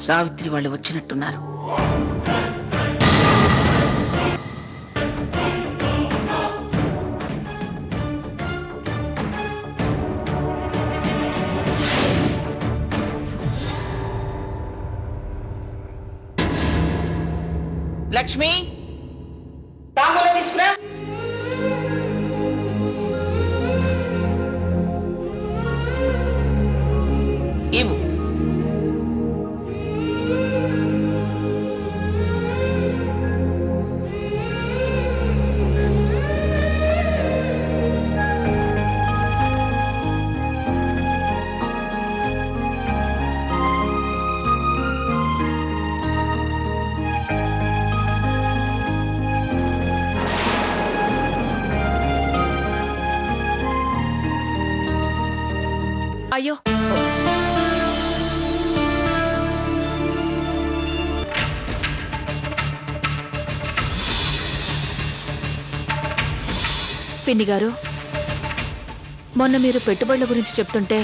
సావిత్రి వాళ్ళు వచ్చినట్టున్నారు. లక్ష్మి, తాంబూలం తీసుకురా. ఇవ్వు. అయ్యో, పిన్ని గారు, మొన్న మీరు పెట్టుబడుల గురించి చెప్తుంటే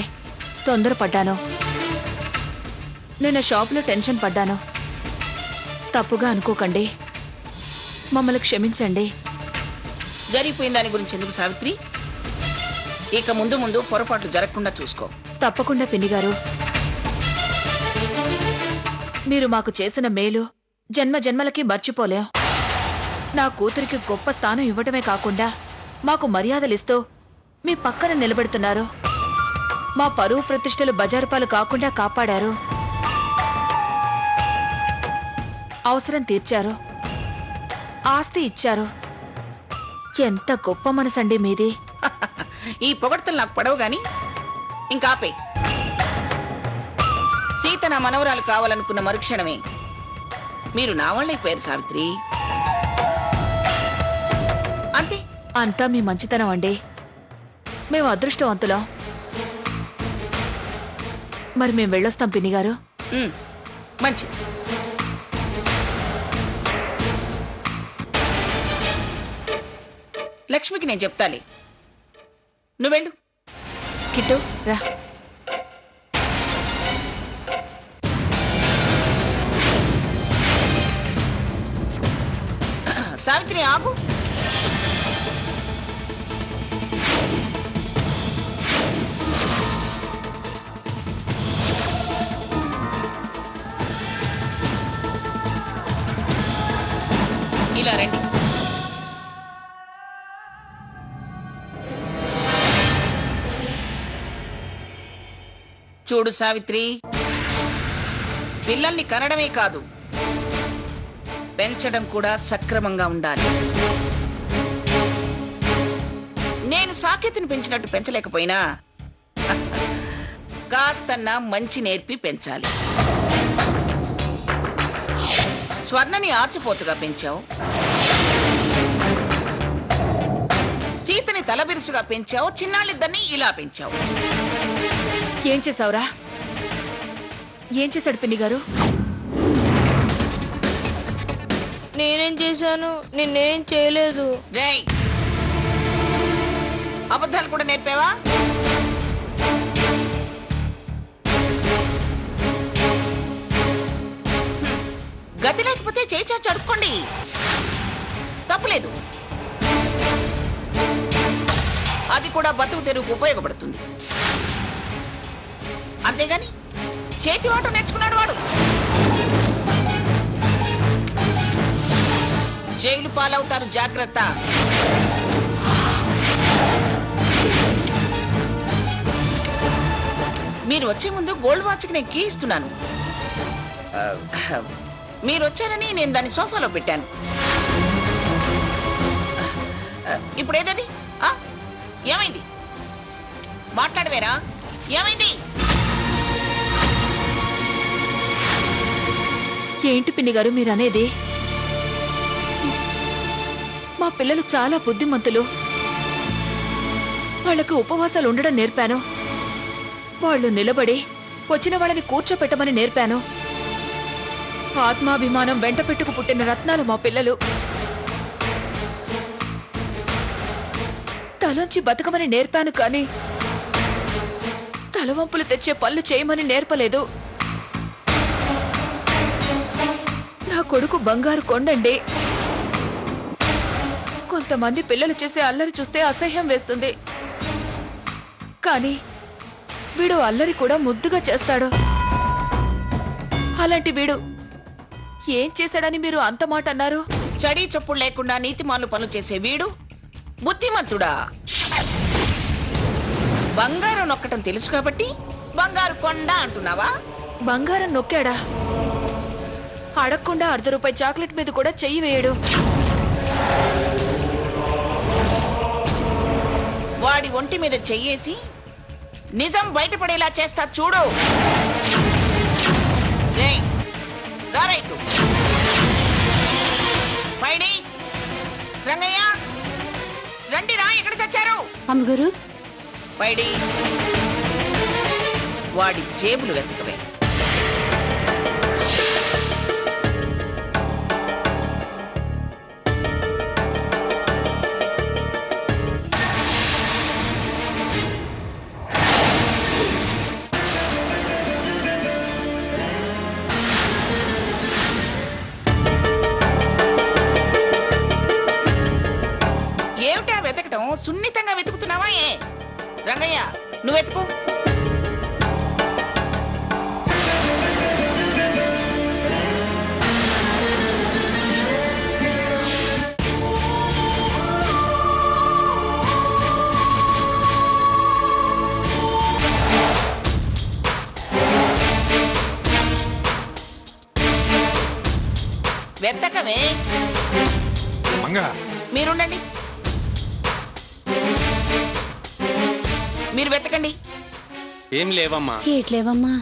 తొందరపడ్డాను. నేను షాపులో టెన్షన్ పడ్డాను. తప్పుగా అనుకోకండి, మమ్మల్ని క్షమించండి. జరిగిపోయిన దాని గురించి ఎందుకు సావిత్రి? ఇక ముందు ముందు పొరపాట్లు జరగకుండా చూసుకో. తప్పకుండా పిన్ని గారు. మీరు మాకు చేసిన మేలు జన్మ జన్మలకి మర్చిపోలేం. నా కూతురికి గొప్ప స్థానం ఇవ్వటమే కాకుండా మాకు మర్యాదలిస్తూ మీ పక్కన నిలబెడుతున్నారు. మా పరువు ప్రతిష్టలు బజారుపాలు కాకుండా కాపాడారు. అవసరం తీర్చారు, ఆస్తి ఇచ్చారు. ఎంత గొప్ప మనసండి మీది. ఈ పొగడ్తలు నాకు పడవు గాని ఇంకాపే. సీత నా మనవరాలు కావాలనుకున్న మరుక్షణమే మీరు నా వాళ్ళైపోయారు సావిత్రి. అంతే. అంతా మీ మంచితనం అండి. మేము అదృష్టవంతులం. మరి మేము వెళ్ళొస్తాం పిన్ని గారు. మంచిది. లక్ష్మికి నేను చెప్తాలే, నువ్వెళ్ళు. కిట్టు రా. సావిత్రి ఆగు. ఇలా రండి. చూడు సావిత్రి, పిల్లల్ని కనడమే కాదు, పెంచడం కూడా సక్రమంగా ఉండాలి. నేను సాకేతిని పెంచినట్టు పెంచలేకపోయినా కాస్తన్నా మంచి నేర్పి పెంచాలి. స్వర్ణని ఆశపోతుగా పెంచావు, సీతని తలబిరుసుగా పెంచావు, చిన్నాళ్ళిద్దరినీ ఇలా పెంచావు. ఏం చేసావురా? ఏం చేశాడు పిన్ని గారు? నేనేం చేశాను? నిన్నేం చేయలేదు. రేయ్, అబద్ధాలు కూడా నేర్పావా? గతి లేకపోతే చేయి చాచి అడుక్కోండి, తప్పులేదు. అది కూడా బతుకు తెరువుకు ఉపయోగపడుతుంది. అంతేగాని చేతి వాట నేర్చుకున్నాడు వాడు. జైలు పాలవుతారు, జాగ్రత్త. మీరు వచ్చే ముందు గోల్డ్ వాచ్కి నేను కీ ఇస్తున్నాను. మీరు వచ్చారని నేను దాన్ని సోఫాలో పెట్టాను. ఇప్పుడు ఏదది? ఏమైంది? మాట్లాడవేరా? ఏమైంది? ఏంటి పిన్ని గారు మీరనేది? మా పిల్లలు చాలా బుద్ధిమంతులు. వాళ్లకు ఉపవాసాలు ఉండడం నేర్పాను. వాళ్ళు నిలబడి వచ్చిన వాళ్ళని కూర్చోపెట్టమని నేర్పాను. ఆత్మాభిమానం వెంట పెట్టుకు పుట్టిన రత్నాలు మా పిల్లలు. తలంచి బతకమని నేర్పాను, కానీ తలవంపులు తెచ్చే పళ్ళు చేయమని నేర్పలేదు. కొడుకు బంగారు కొండండి. కొంతమంది పిల్లలు చేసే అల్లరి చూస్తే అసహ్యం వేస్తుంది. కానీ వీడు అల్లరి కూడా ముద్దుగా చేస్తాడు. అలాంటి వీడు ఏం చేశాడని మీరు అంత మాట అన్నారు? చడీ చప్పుడు లేకుండా నీతిమాలు పనులు చేసే వీడు బుద్ధిమంతుడా? బంగారం నొక్కటం తెలుసు కాబట్టి బంగారు కొండ అంటున్నావా? బంగారం నొక్కాడా? అడగకుండా ₹1 చాక్లెట్ మీద కూడా చెయ్యి వేయడు. వాడి ఒంటి మీద చెయ్యేసి నిజం బయటపడేలా చేస్తా చూడు. రేయ్, రా రైటు. పైడి, రంగయ్య, రండి రా. ఎక్కడ చచ్చారు? అమ్మగారు. పైడి, వాడి జేబులు వెతకవే. ఏమిటా వెతకటం? సున్నితంగా వెతుకుతున్నావా? ఏ రంగయ్య, నువ్వు వెతుకు. వెతకవే. మీరుండండి, మీరు వెతకండి. ఏం లేవమ్మా. ఏట్లేవమ్మా.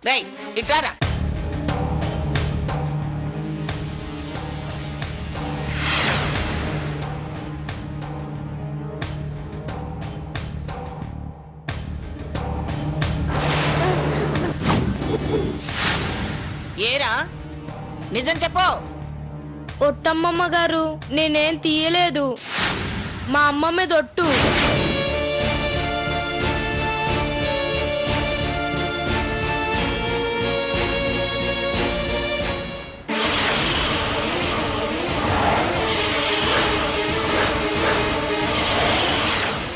రై, ఇట్రారా. ఏరా, నిజం చెప్పు. ఒట్టమ్మమ్మ గారు, నేనేం తీయలేదు. మా అమ్మ మీద ఒట్టు.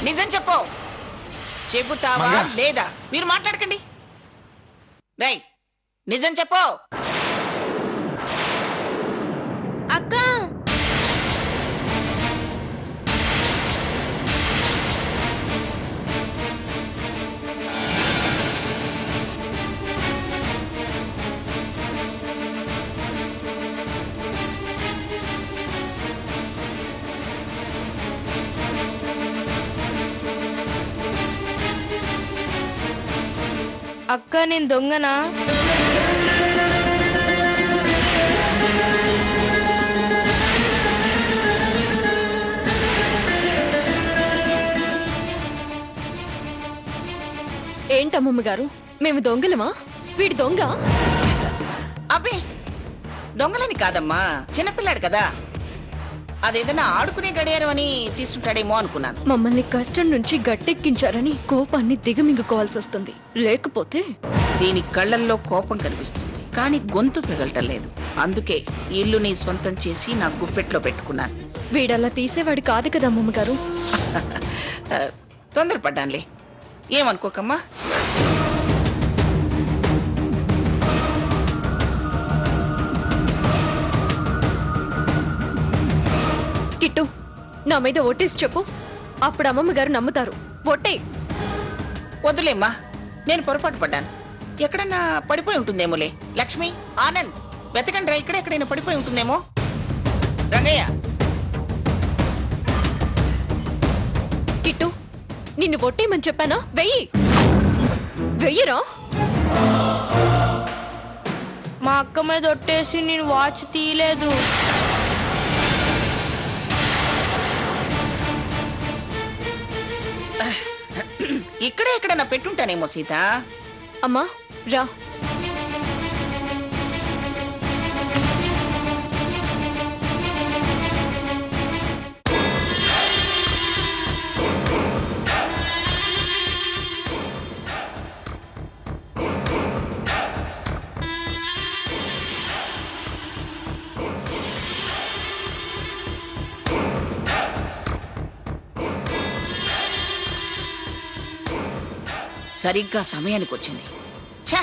నిజం చెప్పు. చెబుతావా లేదా? మీరు మాట్లాడకండి. రై, నిజం చెప్పు. అక్క, అక్క, నేను దొంగనా? ఏంటమ్మమ్మ గారు, మేము దొంగలమా? వీడి దొంగ? అబ్బే, దొంగలని కాదమ్మా, చిన్నపిల్లాడు కదా. అదేదైనా ఆడుకునే గడియారం అని తీసుకుంటాడేమో అనుకున్నాను. మమ్మల్ని కష్టం నుంచి గట్టెక్కించారని కోపాన్ని దిగమింగుకోవాల్సి వస్తుంది. లేకపోతే దీని కళ్ళల్లో కోపం కనిపిస్తుంది, కానీ గొంతు పెగలటం లేదు. అందుకే ఇల్లు నీ సొంతం చేసి నా గుప్పెట్లో పెట్టుకున్నాను. వీడలా తీసేవాడి కాదు కదా అమ్మమ్మ గారు. తొందరపడ్డానులే, ఏమనుకోకమ్మా. కిట్టు, నా మీద ఒట్టేసి చెప్పు, అప్పుడు అమ్మమ్మ గారు నమ్ముతారు. ఒట్టే. వద్దులేమ్మా, నేను పొరపాటు పడ్డాను. ఎక్కడన్నా పడిపోయి ఉంటుందేమోలే. లక్ష్మి, ఆనంద్, వెతకండి రా, ఇక్కడ ఎక్కడైనా పడిపోయి ఉంటుందేమో. రంగయ్య. కిట్టు, నిన్ను ఒట్టేయమని చెప్పానా? వెయ్యి. వెయ్యరా? మా అక్క మీద ఒట్టేసి నేను వాచ్ తీయలేదు. ఇక్కడే ఎక్కడన్నా పెట్టుంటానేమో సీత. అమ్మా రా. సరిగ్గా సమయానికి వచ్చింది. ఛా!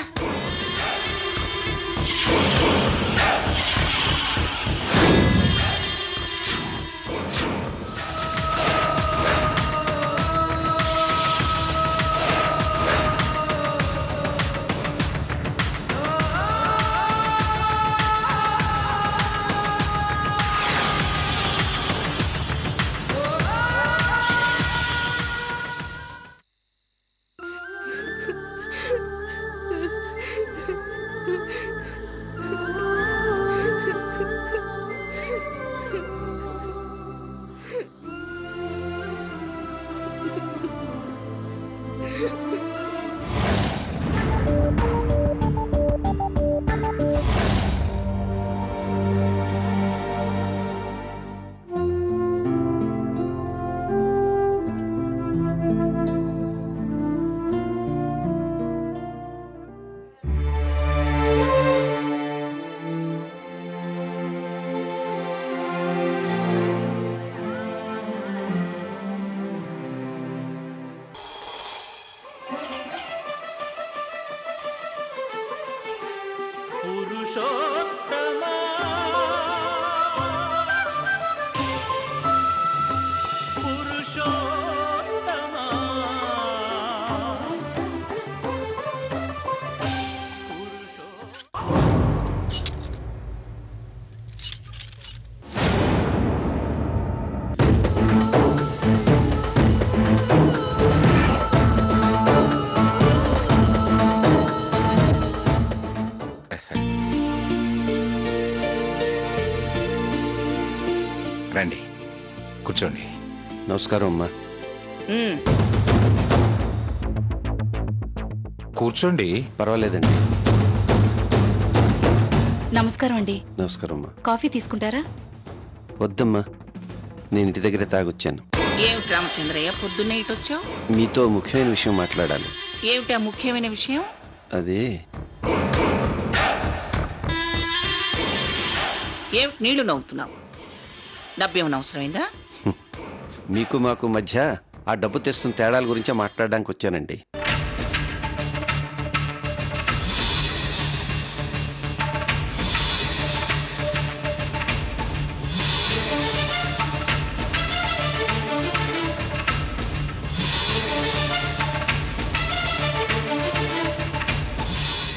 రండి, కూర్చోండి. నమస్కారం అమ్మా. కూర్చోండి. పర్వాలేదండి. నమస్కారం అండి. నమస్కారం అమ్మా. కాఫీ తీసుకుంటారా? వద్దమ్మా, నేను ఇంటి దగ్గరే తాగొచ్చాను. ఏమిటి రామచంద్రయ్య, పొద్దున్నే ఇటొచ్చావు? మీతో ముఖ్యమైన విషయం మాట్లాడాలి. ఏమిటా ముఖ్యమైన విషయం? అదే ఏమిటి నీళ్లు నవ్వుతున్నావు? డబ్బేమన్నా అవసరమైందా? మీకు మాకు మధ్య ఆ డబ్బు తెస్తున్న తేడాల గురించే మాట్లాడడానికి వచ్చానండి.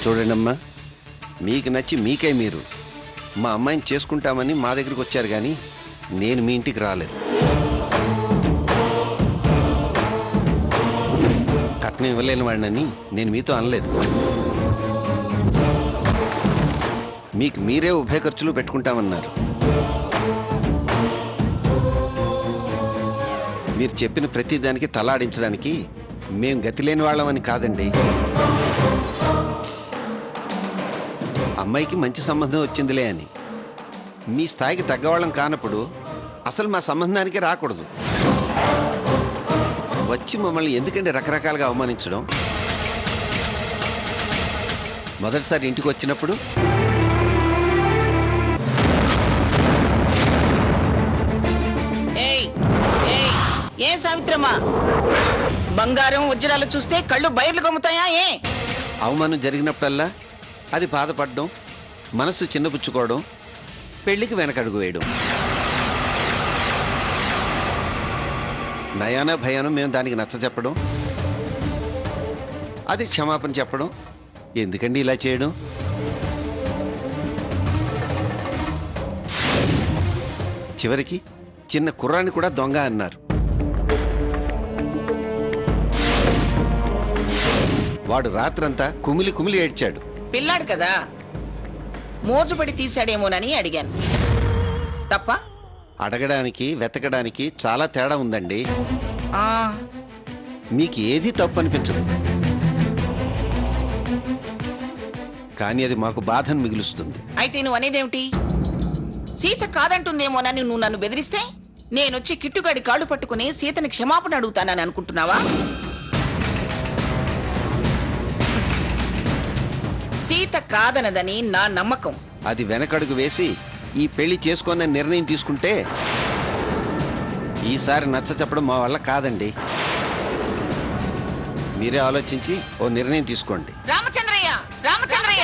చూడండమ్మా, మీకు నచ్చి మీకే మీరు మా అమ్మాయిని చేసుకుంటామని మా దగ్గరికి వచ్చారు, కానీ నేను మీ ఇంటికి రాలేదు. కట్నం ఇవ్వలేని వాడినని నేను మీతో అనలేదు. మీకు మీరే ఉభయ ఖర్చులు పెట్టుకుంటామన్నారు. మీరు చెప్పిన ప్రతి దానికి తలాడించడానికి మేం గతి లేని వాళ్ళమని కాదండి. అమ్మాయికి మంచి సంబంధం వచ్చిందిలే అని. మీ స్థాయికి తగ్గవాళ్ళం కానప్పుడు అసలు మా సంబంధానికి రాకూడదు. వచ్చి మమ్మల్ని ఎందుకంటే రకరకాలుగా అవమానించడం. మొదటిసారి ఇంటికి వచ్చినప్పుడు ఏ సావిత్రమ్మా, బంగారం వజ్రాలు చూస్తే కళ్ళు బయర్లు కమ్ముతాయా? అవమానం జరిగినప్పుడల్లా అది బాధపడడం, మనసు చిన్నపుచ్చుకోవడం, పెళ్లికి వెనకడుగు వేయడం. నయానా భయానం మేము దానికి నచ్చ చెప్పడం, అది క్షమాపణ చెప్పడం. ఎందుకండి ఇలా చేయడం? చివరికి చిన్న కుర్రాన్ని కూడా దొంగ అన్నారు. వాడు రాత్రంతా కుమిలి కుమిలి ఏడ్చాడు. పిల్లాడు కదా, మోజుపడి తీశాడేమోనని అడిగాను. తప్ప? అడగడానికి వెతకడానికి చాలా తేడా ఉందండి. మీకు ఏది తప్పు అనిపించదు, కానీ అది మాకు బాధను మిగులుస్తుంది. అయితే నువ్వు అనేదేమిటి? సీత కాదంటుందేమోనని నువ్వు నన్ను బెదిరిస్తే నేనొచ్చి కిట్టుగాడి కాళ్ళు పట్టుకుని సీతని క్షమాపణ అడుగుతానని అనుకుంటున్నావా? సీత కాదనదని నా నమ్మకం. అది వెనకడుగు వేసి ఈ పెళ్లి చేసుకున్న నిర్ణయం తీసుకుంటే ఈసారి నచ్చ చెప్పడం మా వల్ల కాదండి. మీరే ఆలోచించి ఓ నిర్ణయం తీసుకోండి. రామచంద్రయ్య రామచంద్రయ్య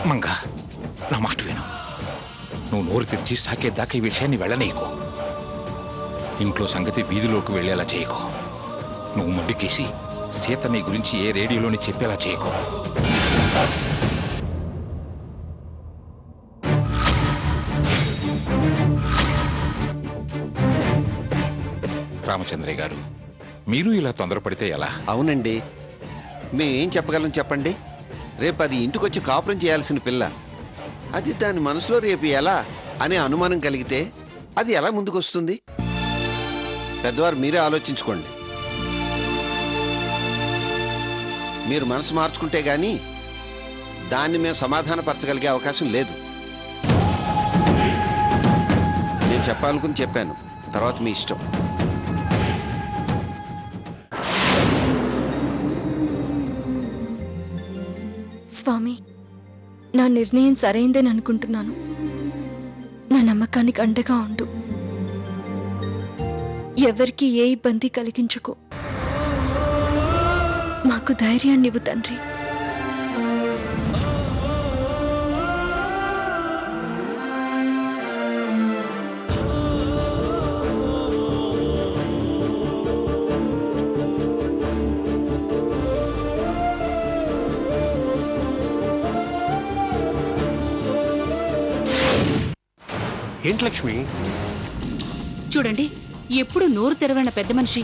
మంగ, నా మాట విను. నువ్వు నోరు తెరిచి సాకేదాకా ఈ విషయాన్ని వెళ్ళనీయకు. ఇంట్లో సంగతి వీధిలోకి వెళ్ళేలా చేయకు. నువ్వు మొండికేసి సీత నీ గురించి ఏ రేడియోలోని చెప్పేలా చేయకు. రామచంద్రయ్య గారు, మీరు ఇలా తొందరపడితే ఎలా? అవునండి, మేమేం చెప్పగలం చెప్పండి? రేపు అది ఇంటికొచ్చి కాపురం చేయాల్సిన పిల్ల. అది దాని మనసులో రేపు ఎలా అనే అనుమానం కలిగితే అది ఎలా ముందుకొస్తుంది? పెద్దవారు మీరే ఆలోచించుకోండి. మీరు మనసు మార్చుకుంటే గానీ దాన్ని మేము సమాధానపరచగలిగే అవకాశం లేదు. నేను చెప్పాలనుకుని చెప్పాను, తర్వాత మీ ఇష్టం. స్వామి, నా నిర్ణయం సరైందని అనుకుంటున్నాను. నా నమ్మకానికి అండగా ఉండు. ఎవరికి ఏ ఇబ్బంది కలిగించుకో. మాకు ధైర్యాన్నివ్వు తండ్రి. ఏంటి లక్ష్మి? చూడండి, ఎప్పుడు నోరు తెరవన్న పెద్ద మనిషి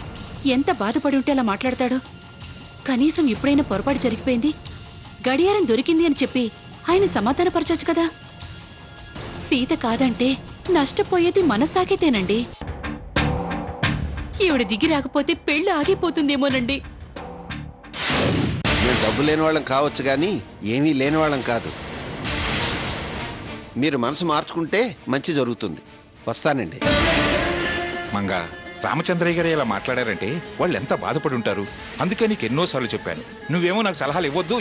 ఎంత బాధపడి ఉంటే అలా మాట్లాడతాడో. కనీసం ఎప్పుడైనా పొరపాటు జరిగిపోయింది, గడియారం దొరికింది అని చెప్పి ఆయన సమాధానపరచచ్చు కదా. సీత కాదంటే నష్టపోయేది మన సాకేతేనండి. ఈవిడ దిగి రాకపోతే పెళ్లి ఆగిపోతుందేమోనండి. మేము డబ్బు లేని వాళ్ళం కావచ్చు కానీ ఏమీ లేని వాళ్ళం కాదు. మీరు మనసు మార్చుకుంటే మంచి జరుగుతుంది. వస్తానండి. మంగ, రామచంద్రయ్య గారు ఇలా మాట్లాడారంటే వాళ్ళు ఎంత బాధపడి ఉంటారు. అందుకే నీకు ఎన్నోసార్లు చెప్పాను, నువ్వేమో నాకు సలహాలు ఇవ్వద్దు.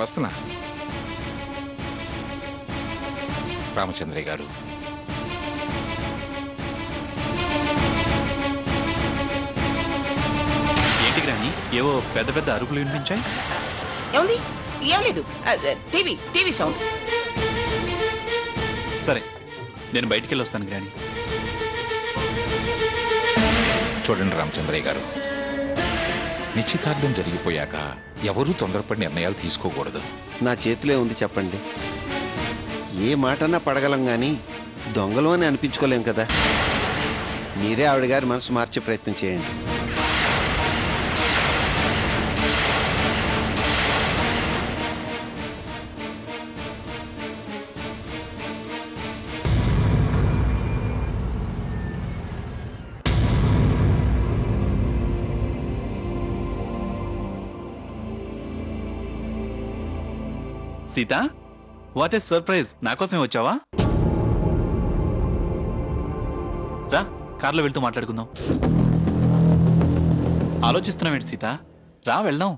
వస్తున్నా. రామచంద్రయ్య గారు, ఏంటి గ్రాని, ఏవో పెద్ద పెద్ద అరుపులు వినిపించాయి? ఏముంది? ఏం లేదు, టీవీ సౌండ్. సరే, నేను బయటికి వెళ్ళి వస్తాను గ్రాని. చూడండి రామచంద్రయ్య గారు, నిశ్చితార్థం జరిగిపోయాక ఎవరూ తొందరపడి నిర్ణయాలు తీసుకోకూడదు. నా చేతిలో ఉంది చెప్పండి. ఏ మాటన్నా పడగలం కానీ దొంగలు అని అనిపించుకోలేం కదా. మీరే ఆవిడ గారి మనసు మార్చే ప్రయత్నం చేయండి. Sita, what a surprise! నా కోసమే వచ్చావా? రా, కార్లో వెళ్తూ మాట్లాడుకుందాం. ఆలోచిస్తున్నావేంటి సీత? రా వెళ్దాం.